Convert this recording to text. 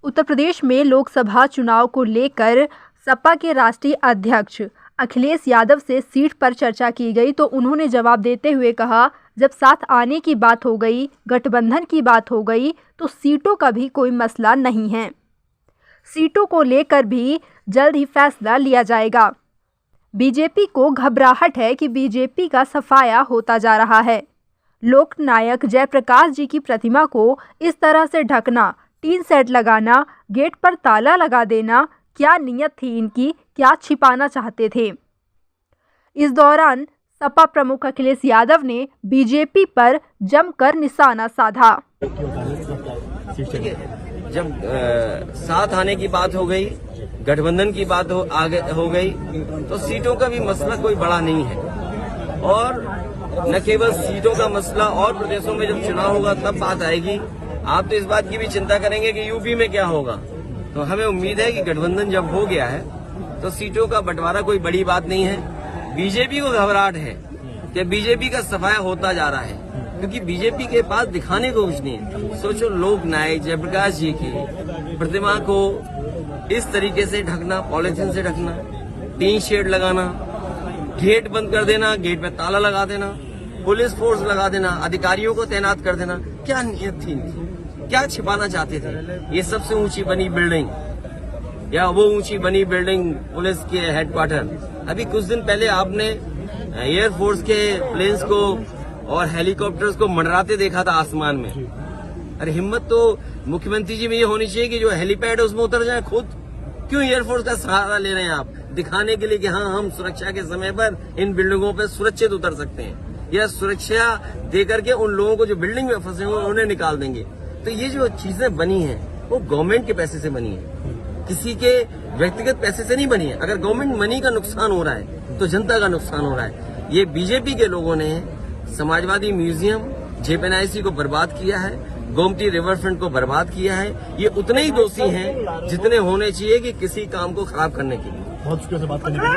उत्तर प्रदेश में लोकसभा चुनाव को लेकर सपा के राष्ट्रीय अध्यक्ष अखिलेश यादव से सीट पर चर्चा की गई तो उन्होंने जवाब देते हुए कहा, जब साथ आने की बात हो गई, गठबंधन की बात हो गई तो सीटों का भी कोई मसला नहीं है। सीटों को लेकर भी जल्द ही फैसला लिया जाएगा। बीजेपी को घबराहट है कि बीजेपी का सफाया होता जा रहा है। लोकनायक जयप्रकाश जी की प्रतिमा को इस तरह से ढकना, टीन सेट लगाना, गेट पर ताला लगा देना, क्या नीयत थी इनकी, क्या छिपाना चाहते थे। इस दौरान सपा प्रमुख अखिलेश यादव ने बीजेपी पर जमकर निशाना साधा। जब साथ आने की बात हो गई, गठबंधन की बात हो गई तो सीटों का भी मसला कोई बड़ा नहीं है। और न केवल सीटों का मसला, और प्रदेशों में जब चुनाव होगा तब बात आएगी। आप तो इस बात की भी चिंता करेंगे कि यूपी में क्या होगा। तो हमें उम्मीद है कि गठबंधन जब हो गया है तो सीटों का बंटवारा कोई बड़ी बात नहीं है। बीजेपी को घबराहट है कि बीजेपी का सफाया होता जा रहा है, क्योंकि बीजेपी के पास दिखाने को कुछ नहीं है। सोचो, लोक नायक जयप्रकाश जी की प्रतिमा को इस तरीके से ढकना, पॉलिथीन से ढकना, टीन शेड लगाना, गेट बंद कर देना, गेट में ताला लगा देना, पुलिस फोर्स लगा देना, अधिकारियों को तैनात कर देना, क्या नीयत थी इनकी? क्या छिपाना चाहते थे? ये सबसे ऊंची बनी बिल्डिंग या वो ऊंची बनी बिल्डिंग पुलिस के हेडक्वार्टर। अभी कुछ दिन पहले आपने एयरफोर्स के प्लेन्स को और हेलीकॉप्टर्स को मंडराते देखा था आसमान में। अरे हिम्मत तो मुख्यमंत्री जी में ये होनी चाहिए कि जो हेलीपैड है उसमें उतर जाए खुद। क्यों एयरफोर्स का सहारा ले रहे हैं आप, दिखाने के लिए कि हाँ, हम सुरक्षा के समय पर इन बिल्डिंगों पर सुरक्षित उतर सकते हैं, या सुरक्षा देकर के उन लोगों को जो बिल्डिंग में फंसे हुए उन्हें निकाल देंगे। तो ये जो चीजें बनी हैं वो गवर्नमेंट के पैसे से बनी है, किसी के व्यक्तिगत पैसे से नहीं बनी है। अगर गवर्नमेंट मनी का नुकसान हो रहा है तो जनता का नुकसान हो रहा है। ये बीजेपी के लोगों ने समाजवादी म्यूजियम, जेपीएनआईसी को बर्बाद किया है, गोमती रिवर फ्रंट को बर्बाद किया है। ये उतने ही दोषी हैं जितने होने चाहिए कि किसी काम को खराब करने के लिए। बहुत शुक्रिया से बात करने के लिए।